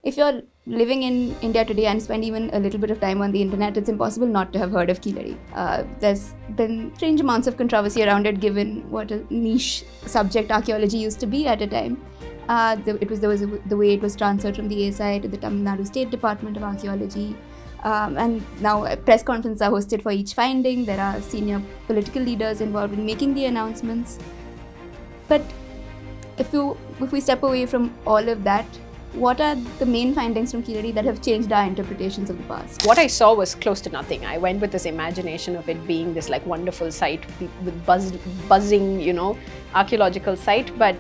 if you're living in India today and spend even a little bit of time on the internet, it's impossible not to have heard of Keeladi. There's been strange amounts of controversy around it, given what a niche subject archaeology used to be at a time. The way it was transferred from the ASI to the Tamil Nadu State Department of Archaeology. And now press conferences are hosted for each finding. There are senior political leaders involved in making the announcements. But if we step away from all of that, what are the main findings from Keeladi that have changed our interpretations of the past? What I saw was close to nothing. I went with this imagination of it being this like wonderful site with buzzing, archaeological site. But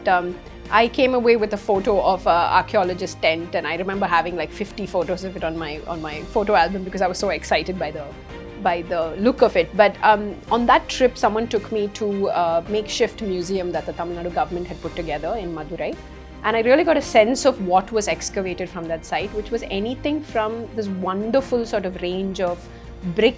I came away with a photo of an archaeologist tent, and I remember having like 50 photos of it on my photo album because I was so excited by the look of it. But on that trip, someone took me to a makeshift museum that the Tamil Nadu government had put together in Madurai. And I really got a sense of what was excavated from that site, which was anything from this wonderful sort of range of brick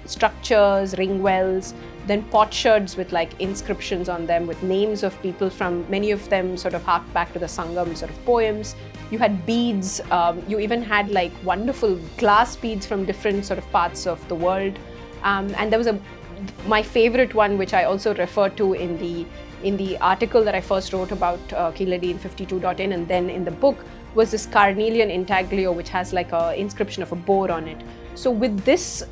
structures, ring wells, then potsherds with like inscriptions on them with names of people from, many of them sort of hark back to the Sangam sort of poems. You had beads, you even had like wonderful glass beads from different sort of parts of the world. And there was my favorite one, which I also refer to in the article that I first wrote about Kiladi in 52.in, and then in the book, was this carnelian intaglio, which has like an inscription of a boar on it. So with this,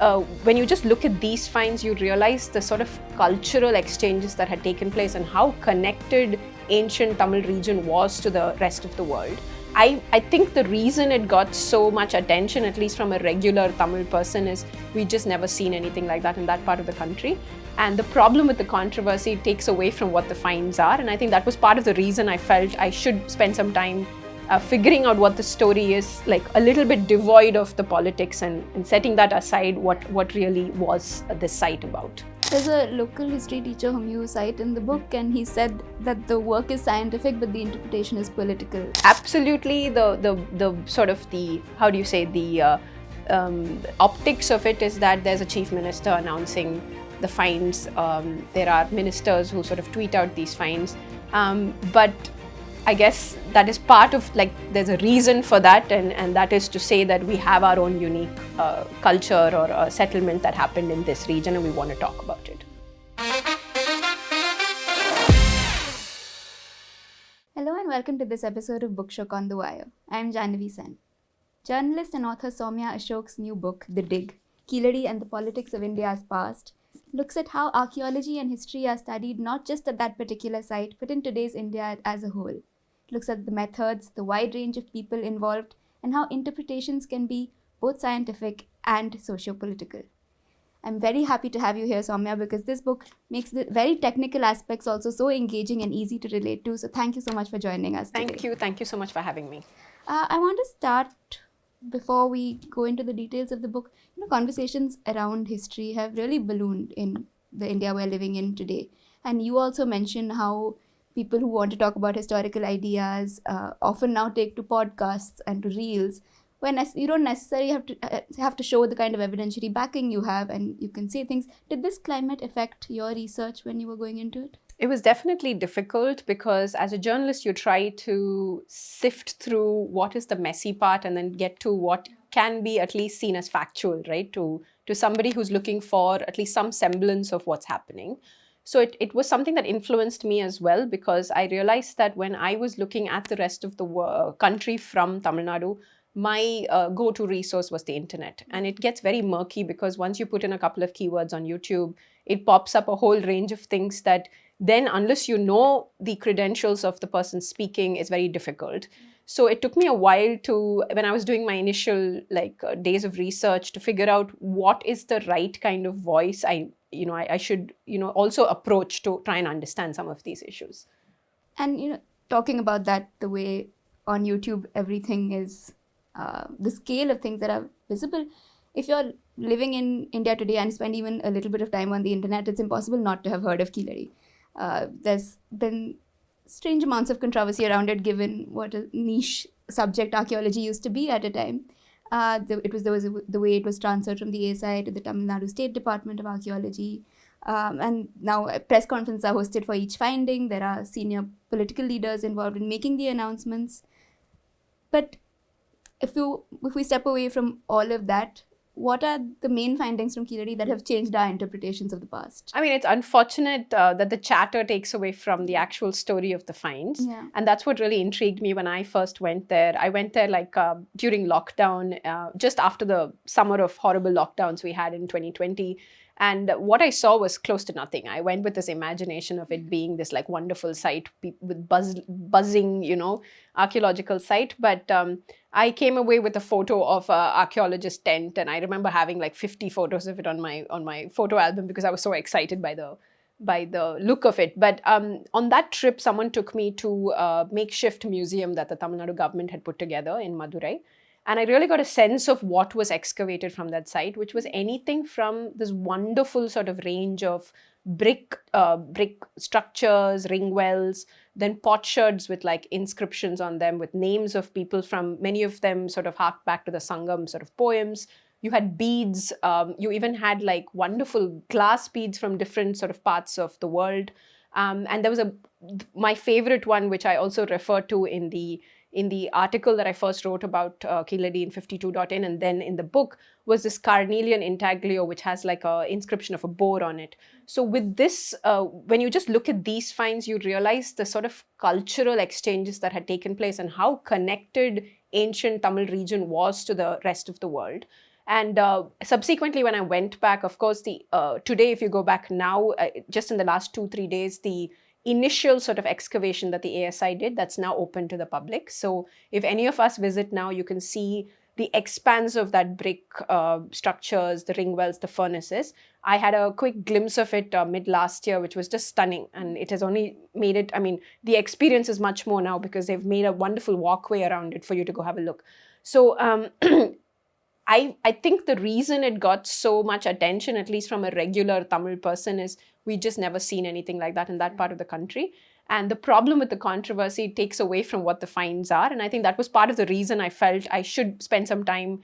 when you just look at these finds, you realize the sort of cultural exchanges that had taken place and how connected ancient Tamil region was to the rest of the world. I think the reason it got so much attention, at least from a regular Tamil person, is we just never seen anything like that in that part of the country. And the problem with the controversy takes away from what the finds are. And I think that was part of the reason I felt I should spend some time figuring out what the story is, like a little bit devoid of the politics, and setting that aside, what really was this site about. There's a local history teacher whom you cite in the book, and he said that the work is scientific, but the interpretation is political. Absolutely, the sort of the, how do you say, the optics of it is that there's a chief minister announcing the finds. There are ministers who sort of tweet out these finds, but I guess that is part of, like, there's a reason for that, and that is to say that we have our own unique culture or settlement that happened in this region, and we want to talk about it. Hello and welcome to this episode of Bookshok on the Wire. I'm Jahnavi. Journalist and author Sowmiya Ashok's new book, The Dig, Keeladi and the Politics of India's Past, looks at how archaeology and history are studied not just at that particular site, but in today's India as a whole. It looks at the methods, the wide range of people involved, and how interpretations can be both scientific and socio-political. I'm very happy to have you here, Sowmiya, because this book makes the very technical aspects also so engaging and easy to relate to. So thank you so much for joining us today. Thank you so much for having me. I want to start, before we go into the details of the book, conversations around history have really ballooned in the India we're living in today. And you also mentioned how people who want to talk about historical ideas often now take to podcasts and to reels, when you don't necessarily have to show the kind of evidentiary backing you have, and you can say things. Did this climate affect your research when you were going into it? It was definitely difficult because as a journalist, you try to sift through what is the messy part and then get to what can be at least seen as factual, right? To somebody who's looking for at least some semblance of what's happening. So it was something that influenced me as well, because I realized that when I was looking at the rest of the country from Tamil Nadu, my go-to resource was the internet. And it gets very murky because once you put in a couple of keywords on YouTube, it pops up a whole range of things that then, unless you know the credentials of the person speaking, is very difficult. So it took me a while to, when I was doing my initial days of research, to figure out what is the right kind of voice I should also approach to try and understand some of these issues. And talking about that, the way on YouTube everything is, the scale of things that are visible. If you're living in India today and spend even a little bit of time on the internet, it's impossible not to have heard of Keeladi. There's been strange amounts of controversy around it, given what a niche subject archaeology used to be at a time. The way it was transferred from the ASI to the Tamil Nadu State Department of Archaeology. And now press conferences are hosted for each finding. There are senior political leaders involved in making the announcements. But if we step away from all of that, what are the main findings from Keeladi that have changed our interpretations of the past? I mean, it's unfortunate that the chatter takes away from the actual story of the finds. Yeah. And that's what really intrigued me when I first went there. I went there like during lockdown, just after the summer of horrible lockdowns we had in 2020. And what I saw was close to nothing. I went with this imagination of it being this like wonderful site with buzzing, archaeological site. But I came away with a photo of an archaeologist tent, and I remember having like 50 photos of it on my photo album because I was so excited by the look of it. But on that trip, someone took me to a makeshift museum that the Tamil Nadu government had put together in Madurai. And I really got a sense of what was excavated from that site, which was anything from this wonderful sort of range of brick structures, ring wells, then potsherds with like inscriptions on them with names of people from, many of them sort of hark back to the Sangam sort of poems. You had beads. You even had like wonderful glass beads from different sort of parts of the world. And there was my favorite one, which I also refer to in the article that I first wrote about Kiladi in 52.in, and then in the book, was this carnelian intaglio, which has like an inscription of a boar on it. So with this, when you just look at these finds, you realize the sort of cultural exchanges that had taken place and how connected ancient Tamil region was to the rest of the world. And subsequently, when I went back, of course, today, if you go back now, just in the last 2-3 days, the initial sort of excavation that the ASI did, that's now open to the public. So if any of us visit now, you can see the expanse of that brick structures, the ring wells, the furnaces. I had a quick glimpse of it mid last year, which was just stunning. And it has only made it, I mean, the experience is much more now because they've made a wonderful walkway around it for you to go have a look. So I think the reason it got so much attention, at least from a regular Tamil person, is we just never seen anything like that in that part of the country. And the problem with the controversy takes away from what the finds are. And I think that was part of the reason I felt I should spend some time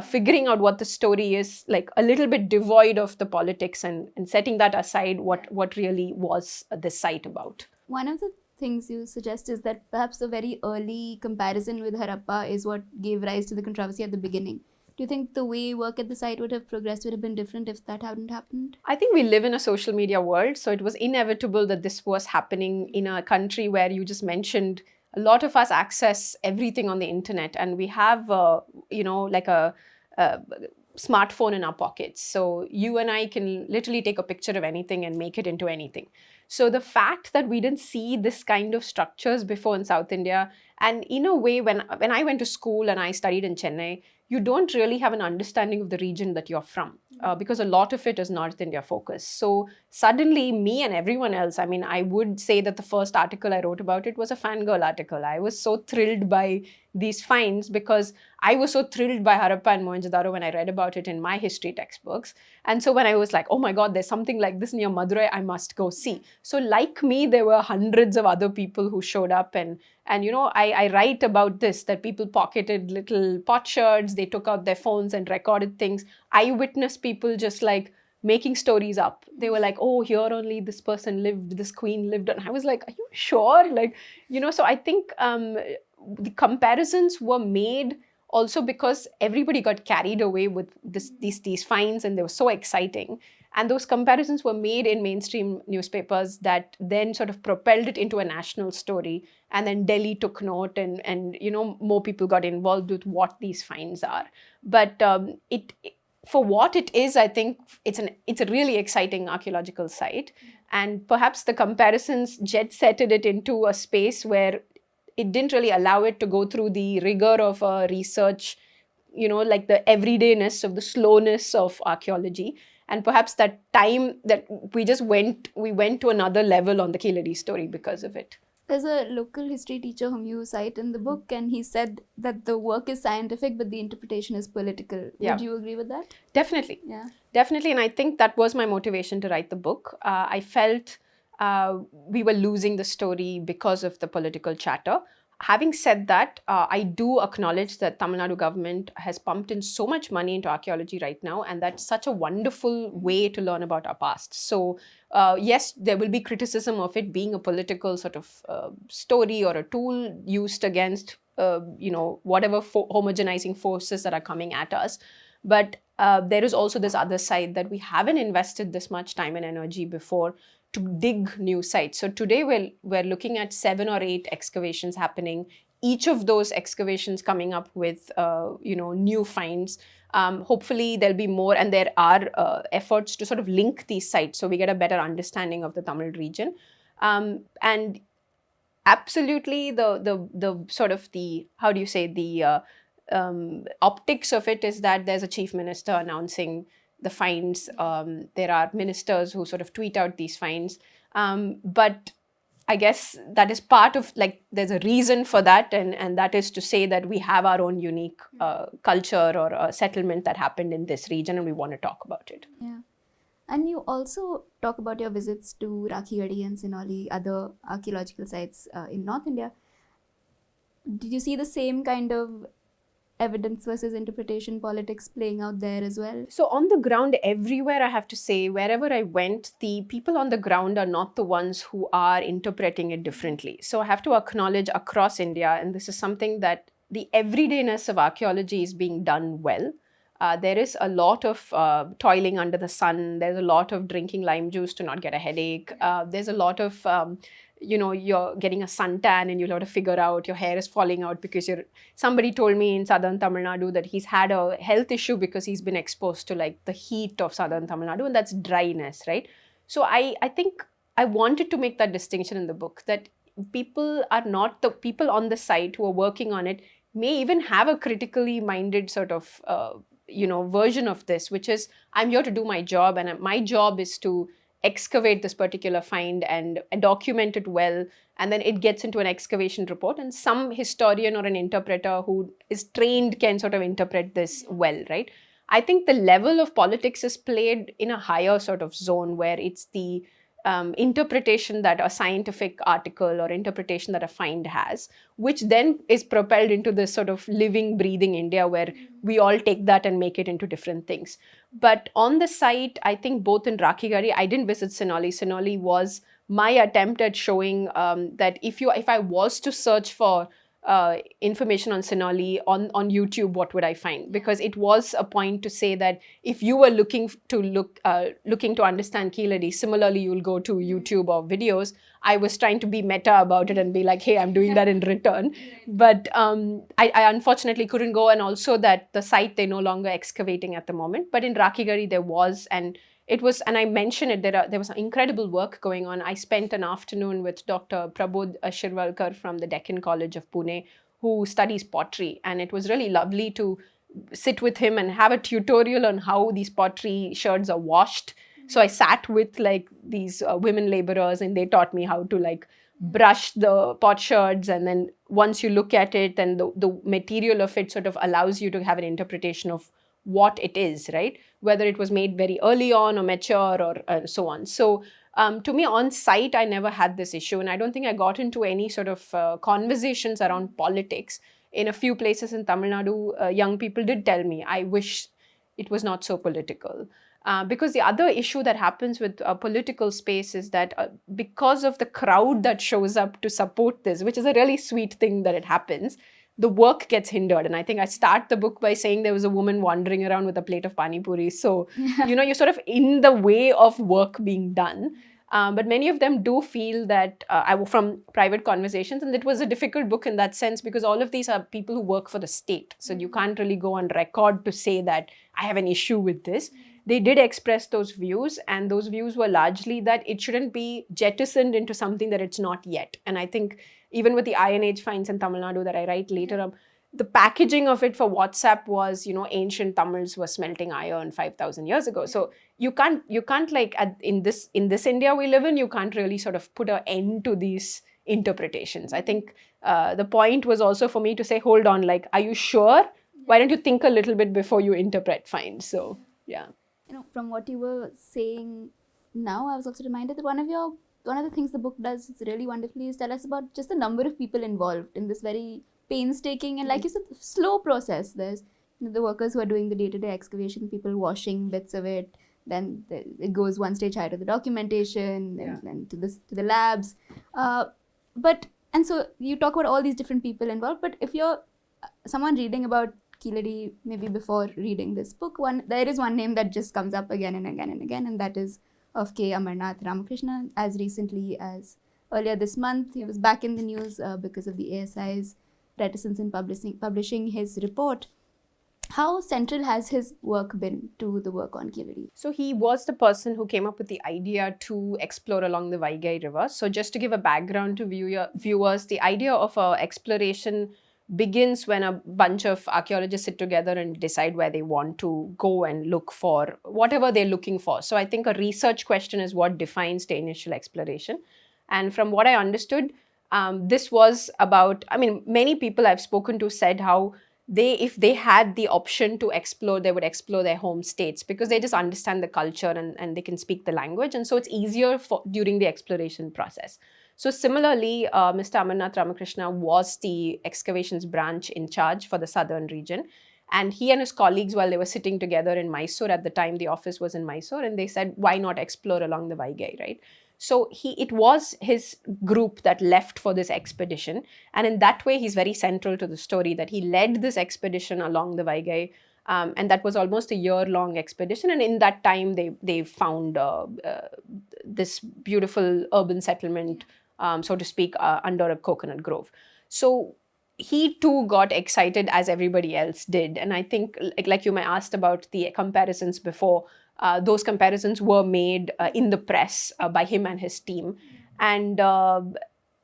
figuring out what the story is, like a little bit devoid of the politics, and setting that aside, what really was this site about. One of the things you suggest is that perhaps the very early comparison with Harappa is what gave rise to the controversy at the beginning. Do you think the way work at the site would have progressed would have been different if that hadn't happened? I think we live in a social media world, so it was inevitable that this was happening in a country where you just mentioned a lot of us access everything on the internet, and we have, like a smartphone in our pockets. So you and I can literally take a picture of anything and make it into anything. So the fact that we didn't see this kind of structures before in South India, and in a way, when I went to school and I studied in Chennai, you don't really have an understanding of the region that you're from because a lot of it is North India focused. So suddenly, me and everyone else, I mean, I would say that the first article I wrote about it was a fangirl article. I was so thrilled by these finds because I was so thrilled by Harappa and Mohenjo-daro when I read about it in my history textbooks. And so when I was like, oh my God, there's something like this near Madurai, I must go see. So like me, there were hundreds of other people who showed up, and I write about this, that people pocketed little potsherds, they took out their phones and recorded things. Eyewitness people just like making stories up. They were like, oh, here only this person lived, this queen lived. And I was like, are you sure? Like, so I think the comparisons were made also because everybody got carried away with these finds, and they were so exciting. And those comparisons were made in mainstream newspapers that then sort of propelled it into a national story. And then Delhi took note, and more people got involved with what these finds are. But for what it is, I think it's a really exciting archaeological site. And perhaps the comparisons jet-setted it into a space where it didn't really allow it to go through the rigor of research, like the everydayness of the slowness of archaeology. And perhaps that time that we went to another level on the Keeladi story because of it. There's a local history teacher whom you cite in the book, and he said that the work is scientific, but the interpretation is political. Yeah. Would you agree with that? Definitely. Yeah. Definitely. And I think that was my motivation to write the book. I felt we were losing the story because of the political chatter. Having said that, I do acknowledge that Tamil Nadu government has pumped in so much money into archaeology right now, and that's such a wonderful way to learn about our past. So yes, there will be criticism of it being a political sort of story or a tool used against whatever homogenizing forces that are coming at us. But there is also this other side that we haven't invested this much time and energy before to dig new sites. So today we're looking at 7 or 8 excavations happening. Each of those excavations coming up with new finds. Hopefully there'll be more, and there are efforts to sort of link these sites so we get a better understanding of the Tamil region. And absolutely the sort of the, how do you say, the optics of it is that there's a chief minister announcing the finds. There are ministers who sort of tweet out these finds. But I guess that is part of, like, there's a reason for that, and that is to say that we have our own unique culture or settlement that happened in this region, and we want to talk about it. Yeah. And you also talk about your visits to Rakhigarhi and Sinoli, other archaeological sites in North India. Did you see the same kind of evidence versus interpretation politics playing out there as well? So on the ground, everywhere, I have to say, wherever I went, the people on the ground are not the ones who are interpreting it differently. So I have to acknowledge across India, and this is something that the everydayness of archaeology is being done well. There is a lot of toiling under the sun. There's a lot of drinking lime juice to not get a headache. There's a lot of, you're getting a suntan and you'll have to figure out your hair is falling out because somebody told me in southern Tamil Nadu that he's had a health issue because he's been exposed to like the heat of southern Tamil Nadu, and that's dryness, right? So I think I wanted to make that distinction in the book, that people are not the people on the site who are working on it may even have a critically minded sort of version of this, which is, I'm here to do my job, and my job is to excavate this particular find and document it well, and then it gets into an excavation report, and some historian or an interpreter who is trained can sort of interpret this well, right? I think the level of politics is played in a higher sort of zone where it's the interpretation that a scientific article or interpretation that a find has, which then is propelled into this sort of living, breathing India where we all take that and make it into different things. But on the site, I think both in Rakhigarhi, I didn't visit Sinoli. Sinoli was my attempt at showing that if I was to search for information on Sinoli on YouTube, what would I find? Because it was a point to say that if you were looking to understand Keeladi, similarly you'll go to YouTube or videos. I was trying to be meta about it and be like, hey, I'm doing that in return. But I unfortunately couldn't go, and also that the site, they're no longer excavating at the moment. But in Rakhigarhi there was, and I mentioned it, there was incredible work going on. I spent an afternoon with Dr. Prabodh Shirvalkar from the Deccan College of Pune, who studies pottery. And it was really lovely to sit with him and have a tutorial on how these pottery sherds are washed. So I sat with like these women laborers, and they taught me how to like brush the pot sherds. And then once you look at it, then the material of it sort of allows you to have an interpretation of what it is, right? Whether it was made very early on or mature or so on. So to me, on site, I never had this issue. And I don't think I got into any sort of conversations around politics. In a few places in Tamil Nadu, young people did tell me, I wish it was not so political. Because the other issue that happens with political space is that because of the crowd that shows up to support this, which is a really sweet thing that it happens, the work gets hindered. And I think I start the book by saying there was a woman wandering around with a plate of pani puri. So, you're sort of in the way of work being done. But many of them do feel that, from private conversations, and it was a difficult book in that sense because all of these are people who work for the state. So you can't really go on record to say that I have an issue with this. They did express those views, and those views were largely that it shouldn't be jettisoned into something that it's not yet. And I think even with the Iron Age finds in Tamil Nadu that I write later, the packaging of it for WhatsApp was, ancient Tamils were smelting iron 5,000 years ago. So you can't like in this India we live in, you can't really sort of put an end to these interpretations. I think the point was also for me to say, hold on, like, are you sure? Why don't you think a little bit before you interpret finds? So, yeah. From what you were saying now, I was also reminded that one of the things the book does really wonderfully is tell us about just the number of people involved in this very painstaking and, like you said, slow process. There's the workers who are doing the day-to-day excavation, people washing bits of it, then it goes one stage higher to the documentation, and then to the labs. But And so you talk about all these different people involved, but if you're someone reading about Keeladi maybe before reading this book, there is one name that just comes up again and again and again, and that is of K. Amarnath Ramakrishna. As recently as earlier this month, he was back in the news because of the ASI's reticence in publishing his report. How central has his work been to the work on Keeladi? So he was the person who came up with the idea to explore along the Vaigai River. So just to give a background to viewers, the idea of exploration begins when a bunch of archaeologists sit together and decide where they want to go and look for whatever they're looking for. So I think a research question is what defines the initial exploration. And from what I understood, this was about, I mean, many people I've spoken to said how if they had the option to explore, they would explore their home states because they just understand the culture and they can speak the language. And so it's easier during the exploration process. So similarly, Mr. Amarnath Ramakrishna was the excavations branch in charge for the southern region. And he and his colleagues, while they were sitting together in Mysore, at the time the office was in Mysore, and they said, why not explore along the Vaigai, right? So it was his group that left for this expedition. And in that way, he's very central to the story, that he led this expedition along the Vaigai. And that was almost a year-long expedition. And in that time, they found this beautiful urban settlement, so to speak, under a coconut grove. So he too got excited as everybody else did. And I think, like you may asked about the comparisons before, those comparisons were made in the press by him and his team. And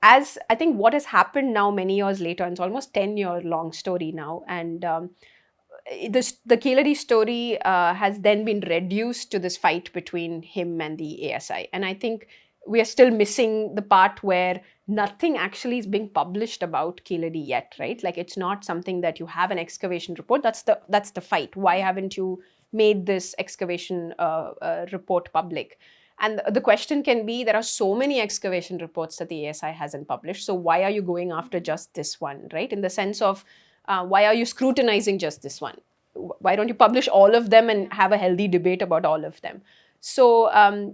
as I think what has happened now many years later, and it's almost 10-year long story now, and the Keeladi story has then been reduced to this fight between him and the ASI. And I think we are still missing the part where nothing actually is being published about Keeladi yet, right? Like, it's not something that you have an excavation report. That's the fight. Why haven't you made this excavation report public? And the question can be, there are so many excavation reports that the ASI hasn't published. So why are you going after just this one, right? In the sense of, why are you scrutinizing just this one? Why don't you publish all of them and have a healthy debate about all of them? So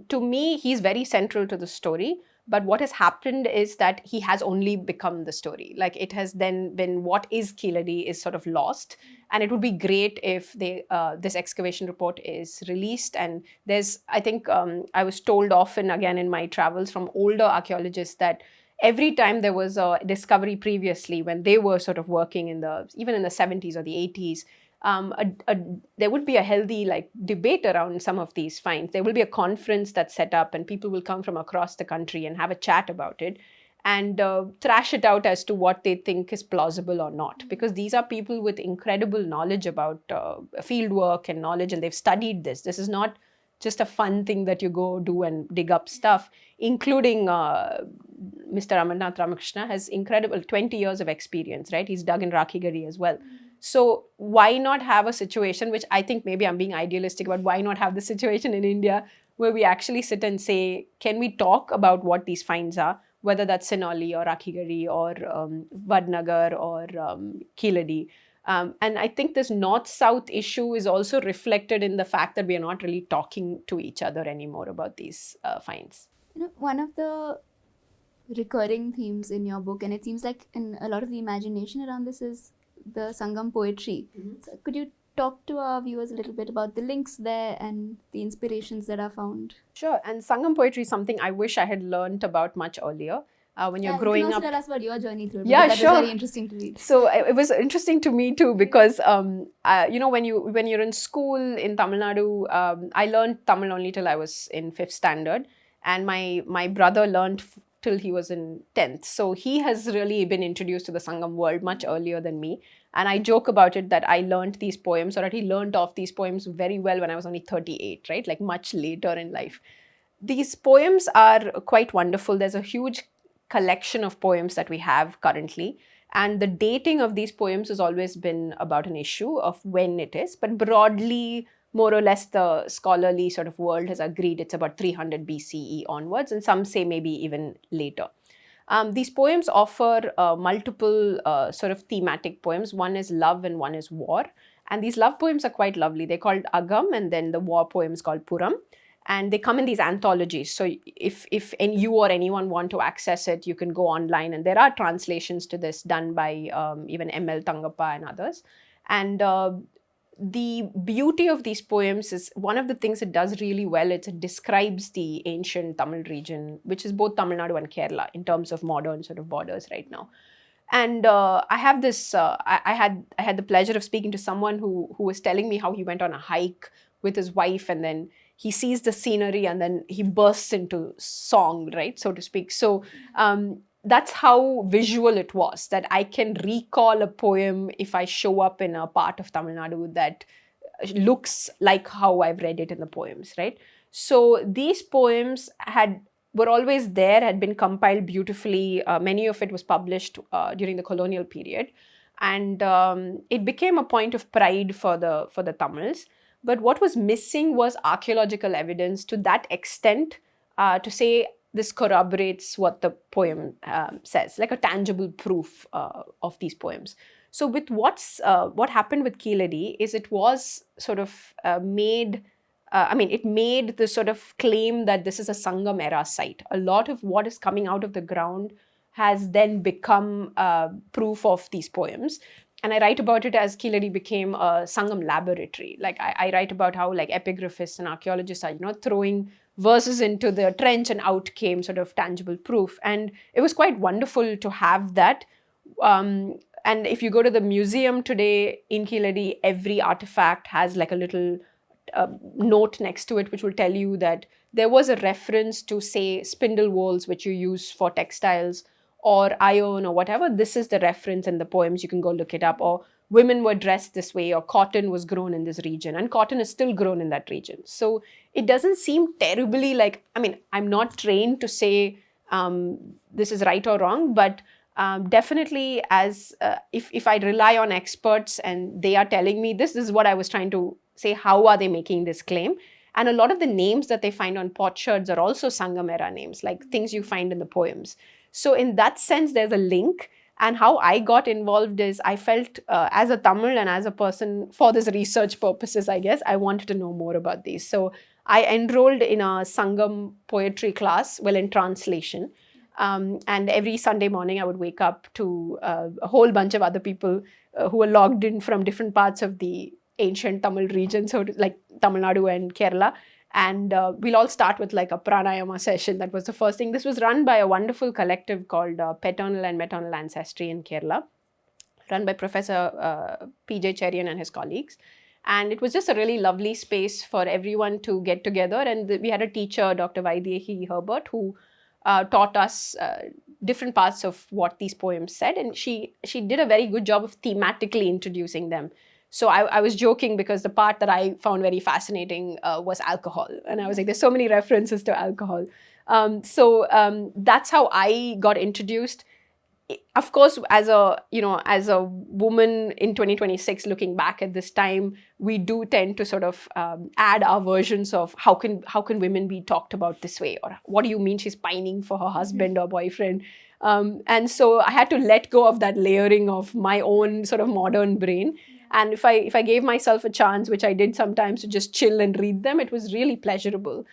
to me, he's very central to the story. But what has happened is that he has only become the story. Like, it has then been what is Keeladi is sort of lost. And it would be great if this excavation report is released. And there's, I think, I was told often again in my travels from older archaeologists that every time there was a discovery previously, when they were sort of working even in the 70s or the 80s, there would be a healthy debate around some of these finds. There will be a conference that's set up and people will come from across the country and have a chat about it and thrash it out as to what they think is plausible or not. Because these are people with incredible knowledge about field work and knowledge, and they've studied this. This is not just a fun thing that you go do and dig up stuff, including Mr. Amarnath Ramakrishna has incredible 20 years of experience, right? He's dug in Rakhigarhi as well. So why not have a situation, which I think maybe I'm being idealistic about, why not have the situation in India where we actually sit and say, can we talk about what these finds are, whether that's Sinoli or Rakhigarhi or Vadnagar or Keeladi. And I think this north-south issue is also reflected in the fact that we are not really talking to each other anymore about these finds. One of the recurring themes in your book, and it seems like in a lot of the imagination around this, is the Sangam poetry. Mm-hmm. So could you talk to our viewers a little bit about the links there and the inspirations that are found? Sure. And Sangam poetry is something I wish I had learned about much earlier. When you're growing up. You can also tell us about your journey through it. Yeah, that sure. was very interesting to read. So it was interesting to me too because when you're in school in Tamil Nadu, I learned Tamil only till I was in 5th standard, and my brother learned till he was in 10th. So he has really been introduced to the Sangam world much earlier than me. And I joke about it that I learned these poems, or that he learned off these poems very well when I was only 38, right? Like much later in life. These poems are quite wonderful. There's a huge collection of poems that we have currently. And the dating of these poems has always been about an issue of when it is. But broadly, more or less, the scholarly sort of world has agreed it's about 300 BCE onwards, and some say maybe even later. These poems offer multiple sort of thematic poems. One is love and one is war. And these love poems are quite lovely. They're called Agam, and then the war poem is called Puram. and they come in these anthologies. So if you or anyone want to access it, you can go online, and there are translations to this done by even M.L. Tangappa and others. And the beauty of these poems is one of the things it does really well. It describes the ancient Tamil region, which is both Tamil Nadu and Kerala in terms of modern sort of borders right now. And I have this. I had the pleasure of speaking to someone who was telling me how he went on a hike with his wife, and then he sees the scenery, and then he bursts into song, right, so to speak. So that's how visual it was. That I can recall a poem if I show up in a part of Tamil Nadu that looks like how I've read it in the poems, right? So these poems were always there, had been compiled beautifully. Many of it was published during the colonial period, and it became a point of pride for the Tamils. But what was missing was archaeological evidence to that extent to say this corroborates what the poem says, like a tangible proof of these poems. So with what happened with Keeladi is it was sort of made. It made the sort of claim that this is a Sangam era site. A lot of what is coming out of the ground has then become proof of these poems. And I write about it as Keeladi became a Sangam laboratory. Like I write about how like epigraphists and archaeologists are, throwing verses into the trench, and out came sort of tangible proof. And it was quite wonderful to have that. And if you go to the museum today in Keeladi, every artifact has like a little note next to it which will tell you that there was a reference to, say, spindle wools which you use for textiles, or iron, or whatever. This is the reference in the poems. You can go look it up. Or women were dressed this way, or cotton was grown in this region, and cotton is still grown in that region. So it doesn't seem terribly like, I'm not trained to say this is right or wrong, but definitely as if I rely on experts and they are telling me this is what I was trying to say, how are they making this claim? And a lot of the names that they find on potsherds are also Sangam era names, like things you find in the poems. So in that sense, there's a link. And how I got involved is I felt as a Tamil and as a person, for this research purposes, I guess, I wanted to know more about these. So I enrolled in a Sangam poetry class, in translation. And every Sunday morning, I would wake up to a whole bunch of other people who were logged in from different parts of the ancient Tamil region, so like Tamil Nadu and Kerala. And we'll all start with like a pranayama session. That was the first thing. This was run by a wonderful collective called Paternal and Maternal Ancestry in Kerala, run by Professor P.J. Cherian and his colleagues. And it was just a really lovely space for everyone to get together. And we had a teacher, Dr. Vaidehi Herbert, who taught us different parts of what these poems said. And she did a very good job of thematically introducing them. So I was joking because the part that I found very fascinating was alcohol. And I was like, there's so many references to alcohol. So that's how I got introduced. Of course, as a woman in 2026, looking back at this time, we do tend to sort of add our versions of how can women be talked about this way, or what do you mean she's pining for her husband or boyfriend? And so I had to let go of that layering of my own sort of modern brain. And if I gave myself a chance, which I did sometimes, to just chill and read them, it was really pleasurable.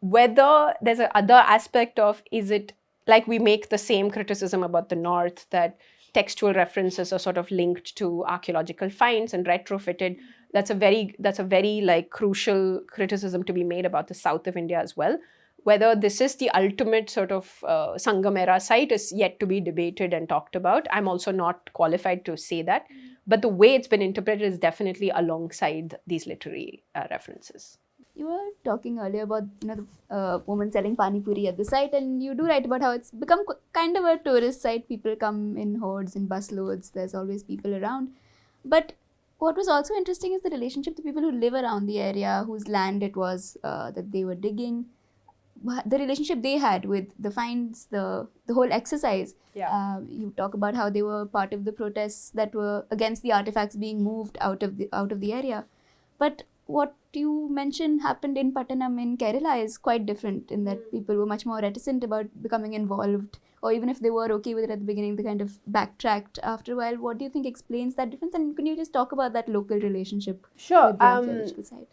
Whether there's another aspect of, is it like we make the same criticism about the North, that textual references are sort of linked to archaeological finds and retrofitted. That's a very like crucial criticism to be made about the South of India as well. Whether this is the ultimate sort of Sangam era site is yet to be debated and talked about. I'm also not qualified to say that. But the way it's been interpreted is definitely alongside these literary references. You were talking earlier about the woman selling pani puri at the site, and you do write about how it's become kind of a tourist site. People come in hordes, in busloads. There's always people around. But what was also interesting is the relationship to people who live around the area, whose land it was that they were digging. The relationship they had with the finds, the whole exercise. Yeah. You talk about how they were part of the protests that were against the artifacts being moved out of the area. But what you mentioned happened in Pattanam in Kerala is quite different, in that people were much more reticent about becoming involved or even if they were okay with it at the beginning, they kind of backtracked after a while. What do you think explains that difference? And can you just talk about that local relationship Sure. with the archaeological site?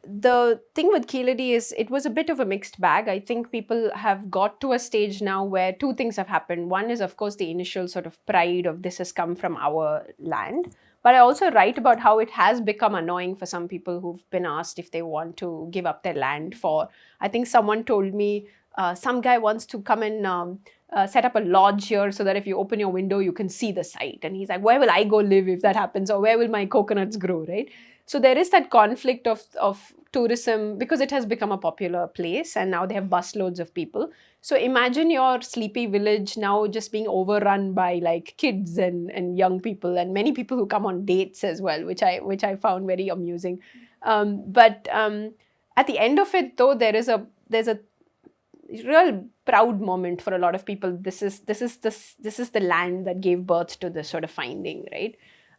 The thing with Keeladi is it was a bit of a mixed bag. I think people have got to a stage now where two things have happened. One is, of course, the initial sort of pride of this has come from our land. But I also write about how it has become annoying for some people who've been asked if they want to give up their land for. I think someone told me some guy wants to come and set up a lodge here so that if you open your window, you can see the site. And he's like, where will I go live if that happens? Or where will my coconuts grow, right? So there is that conflict of tourism because it has become a popular place and now they have busloads of people. So imagine your sleepy village now just being overrun by like kids and young people and many people who come on dates as well, which I found very amusing. But at the end of it, though, there's a real proud moment for a lot of people. This is the land that gave birth to this sort of finding, right?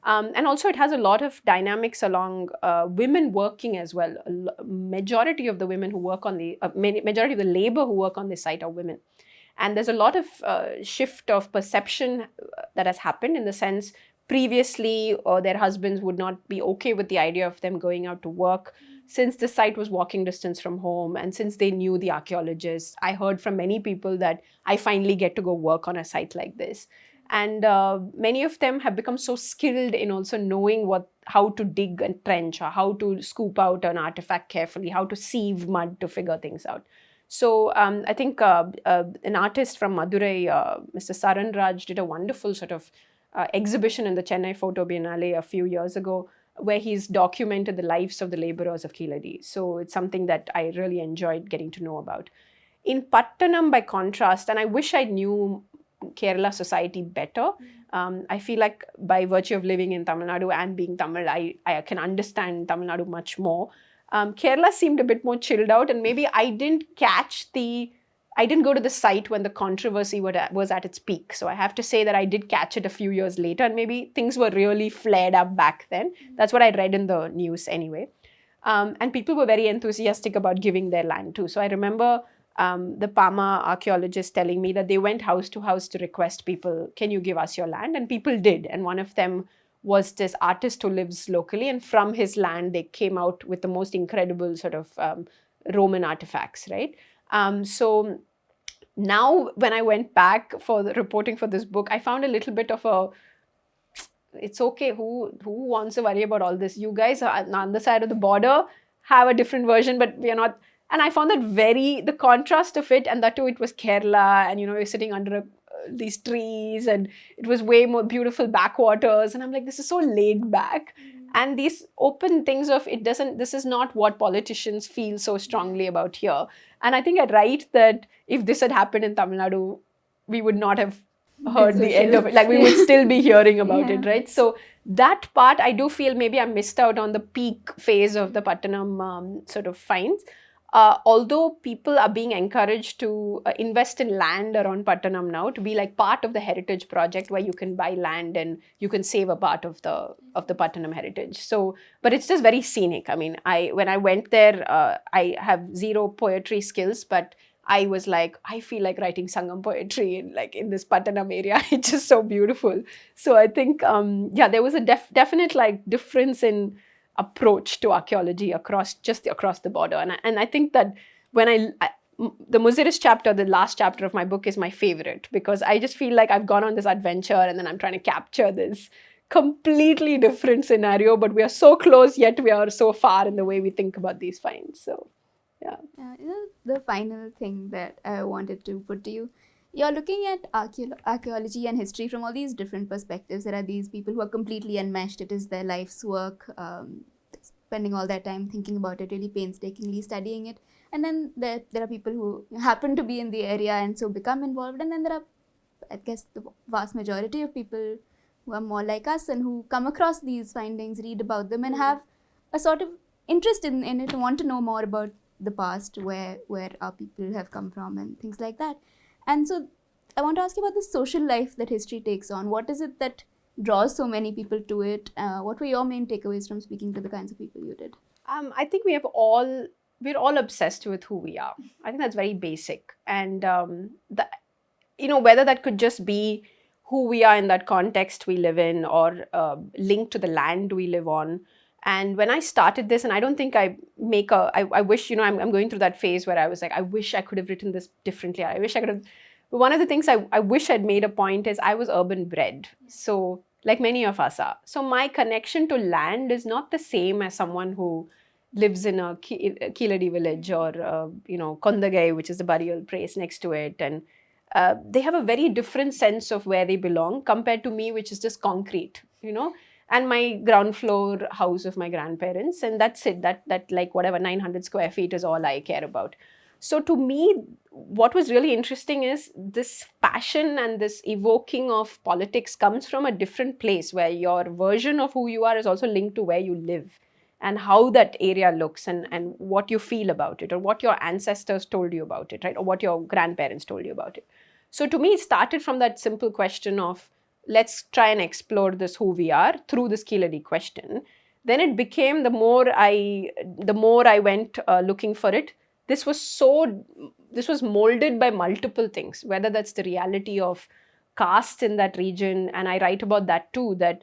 And also it has a lot of dynamics along women working as well. Majority of the women who work on the, majority of the labor who work on this site are women. And there's a lot of shift of perception that has happened in the sense previously their husbands would not be okay with the idea of them going out to work. Since the site was walking distance from home and since they knew the archaeologists, I heard from many people that I finally get to go work on a site like this. And many of them have become so skilled in also knowing how to dig and trench or how to scoop out an artifact carefully, how to sieve mud to figure things out. So I think an artist from Madurai, Mr. Saran Raj, did a wonderful sort of exhibition in the Chennai Photo Biennale a few years ago where he's documented the lives of the laborers of Keeladi. So it's something that I really enjoyed getting to know about. In Pattanam, by contrast, and I wish I knew Kerala society better. I feel like by virtue of living in Tamil Nadu and being Tamil, I can understand Tamil Nadu much more. Kerala seemed a bit more chilled out and maybe I didn't go to the site when the controversy was at its peak. So I have to say that I did catch it a few years later and maybe things were really flared up back then. That's what I read in the news anyway. And people were very enthusiastic about giving their land too. So I remember the Pama archaeologists telling me that they went house to house to request people, can you give us your land? And people did. And one of them was this artist who lives locally. And from his land, they came out with the most incredible sort of Roman artifacts, right? So now when I went back for the reporting for this book, I found a little bit of it's okay, who wants to worry about all this? You guys are on the other side of the border, have a different version, but we are not. And I found that the contrast of it, and that too, it was Kerala, and we're sitting under these trees, and it was way more beautiful backwaters, and I'm like, this is so laid back. And these open things of this is not what politicians feel so strongly about here. And I think I write that if this had happened in Tamil Nadu, we would not have heard the end of it. Like we would still be hearing about it, right? So that part, I do feel maybe I missed out on the peak phase of the Pattanam sort of finds. Although people are being encouraged to invest in land around Pattanam now to be like part of the heritage project where you can buy land and you can save a part of the Pattanam heritage. So, but it's just very scenic. I mean, when I went there, I have zero poetry skills, but I was like, I feel like writing Sangam poetry in this Pattanam area. It's just so beautiful. So I think, there was a definite like difference in approach to archaeology across the border. And I think that when the Muziris chapter, the last chapter of my book, is my favorite because I just feel like I've gone on this adventure and then I'm trying to capture this completely different scenario, but we are so close yet we are so far in the way we think about these finds. So yeah. The final thing that I wanted to put to you, you're looking at archaeology and history from all these different perspectives. There are these people who are completely enmeshed. It is their life's work, spending all their time thinking about it, really painstakingly studying it. And then there are people who happen to be in the area and so become involved. And then there are, I guess, the vast majority of people who are more like us and who come across these findings, read about them, and have a sort of interest in it, and want to know more about the past, where our people have come from and things like that. And so I want to ask you about the social life that history takes on. What is it that draws so many people to it? What were your main takeaways from speaking to the kinds of people you did? I think we're all obsessed with who we are. I think that's very basic. And whether that could just be who we are in that context we live in, or linked to the land we live on. And when I started this, and I don't think I wish, I'm going through that phase where I was like, I wish I could have written this differently. I wish I could have. One of the things I wish I'd made a point is I was urban bred. So, like many of us are. So, my connection to land is not the same as someone who lives in a Keeladi village, or, Kondagai, which is the burial place next to it. And they have a very different sense of where they belong compared to me, which is just concrete, and my ground floor house of my grandparents, and that's it. That like whatever 900 square feet is all I care about. So to me, what was really interesting is this passion and this evoking of politics comes from a different place, where your version of who you are is also linked to where you live and how that area looks, and what you feel about it, or what your ancestors told you about it, right? Or what your grandparents told you about it. So to me, it started from that simple question of, let's try and explore this who we are through this Keeladi question. Then it became, the more I went looking for it, this was molded by multiple things, whether that's the reality of caste in that region. And I write about that too, that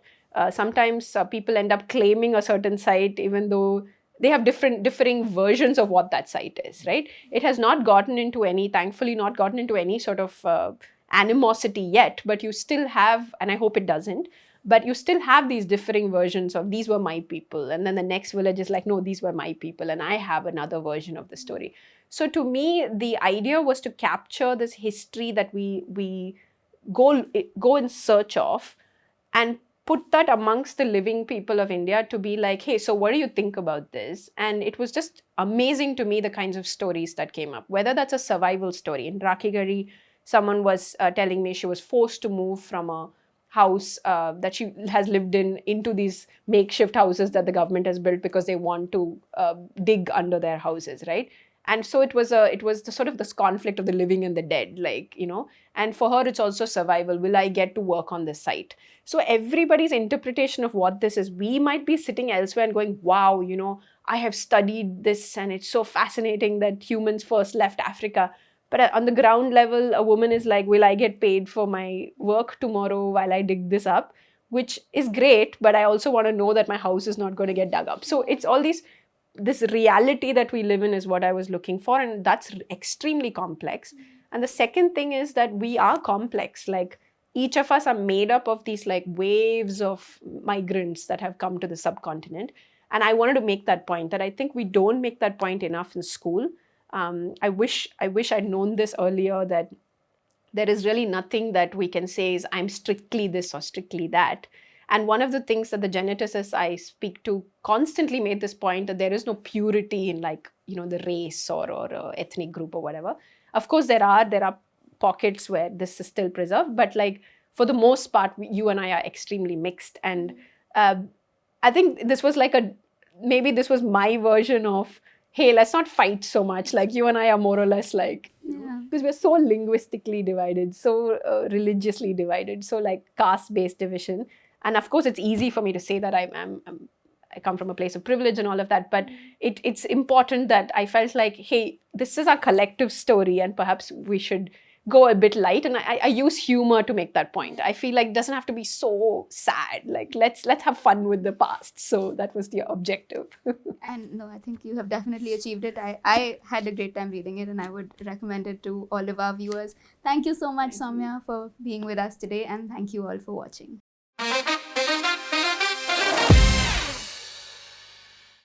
sometimes people end up claiming a certain site even though they have differing versions of what that site is, right? It has not gotten into any, thankfully not gotten into any sort of animosity yet, but you still have, and I hope it doesn't, but you still have these differing versions of, these were my people, and then the next village is like, no, these were my people, and I have another version of the story. So to me, the idea was to capture this history that we go in search of, and put that amongst the living people of India, to be like, hey, so what do you think about this? And it was just amazing to me, the kinds of stories that came up, whether that's a survival story. In Rakhigarhi, someone was telling me she was forced to move from a house that she has lived in into these makeshift houses that the government has built because they want to dig under their houses, right? And so it was the sort of this conflict of the living and the dead, like, and for her it's also survival. Will I get to work on this site? So everybody's interpretation of what this is, we might be sitting elsewhere and going, wow, I have studied this and it's so fascinating that humans first left Africa. But on the ground level, a woman is like, will I get paid for my work tomorrow while I dig this up? Which is great, but I also want to know that my house is not going to get dug up. So it's all this reality that we live in is what I was looking for, and that's extremely complex. And the second thing is that we are complex. Like, each of us are made up of these like waves of migrants that have come to the subcontinent. And I wanted to make that point, that I think we don't make that point enough in school. I wish I'd known this earlier, that there is really nothing that we can say is, I'm strictly this or strictly that. And one of the things that the geneticists I speak to constantly made this point, that there is no purity in, like, the race or ethnic group or whatever. Of course, there are pockets where this is still preserved, but like, for the most part, you and I are extremely mixed. And I think this was like maybe this was my version of, hey, let's not fight so much. Like, you and I are more or less like, because we're so linguistically divided, so religiously divided, so like caste-based division. And of course, it's easy for me to say that I come from a place of privilege and all of that, but it's important that I felt like, hey, this is our collective story, and perhaps we should go a bit light. And I use humor to make that point. I feel like it doesn't have to be so sad. Like, let's have fun with the past. So that was the objective. And no, I think you have definitely achieved it. I had a great time reading it, and I would recommend it to all of our viewers. Thank you so much, Sowmiya, for being with us today, and thank you all for watching.